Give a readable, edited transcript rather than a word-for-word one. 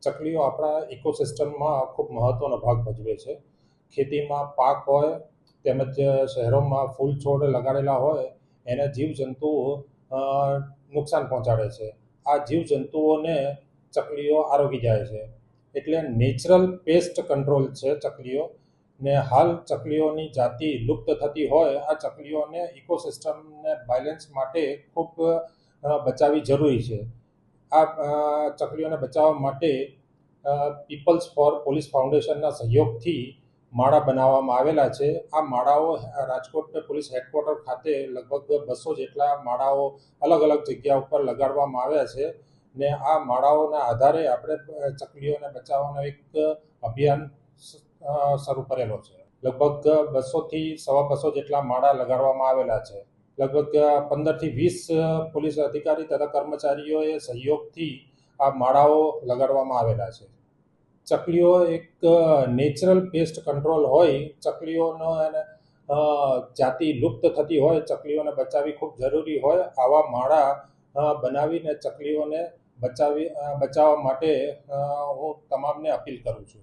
ચકલીઓ આપણા ઇકોસિસ્ટમમાં ખૂબ મહત્ત્વનો ભાગ ભજવે છે. ખેતીમાં પાક હોય તેમજ શહેરોમાં ફૂલ છોડ લગાડેલા હોય એને જીવજંતુઓ નુકસાન પહોંચાડે છે. આ જીવજંતુઓને ચકલીઓ આરોગી જાય છે. એટલે નેચરલ પેસ્ટ કંટ્રોલ છે ચકલીઓ. ને હાલ ચકલીઓની જાતિ લુપ્ત થતી હોય આ ચકલીઓને ઇકોસિસ્ટમને બેલેન્સ માટે ખૂબ બચાવવી જરૂરી છે. આ ચકલીઓને બચાવવા માટે પીપલ્સ ફોર પોલીસ ફાઉન્ડેશનના સહયોગથી માળા બનાવવામાં આવેલા છે. આ માળાઓ રાજકોટ પોલીસ હેડક્વાર્ટર ખાતે લગભગ 200 જેટલા માળાઓ અલગ અલગ જગ્યા ઉપર લગાડવામાં આવ્યા છે. ને આ માળાઓના આધારે આપણે ચકલીઓને બચાવવાનો એક અભિયાન શરૂ કરેલો છે. લગભગ 200થી 250 જેટલા માળા લગાડવામાં આવેલા છે. લગભગ 15થી 20 પોલીસ અધિકારી તથા કર્મચારીઓએ સહયોગથી આ માળાઓ લગાડવામાં આવેલા છે. ચકલીઓ એક નેચરલ પેસ્ટ કંટ્રોલ હોય. ચકલીઓનો એને જાતિ લુપ્ત થતી હોય, ચકલીઓને બચાવવી ખૂબ જરૂરી હોય. આવા માળા બનાવીને ચકલીઓને બચાવવા માટે હું તમામને અપીલ કરું છું.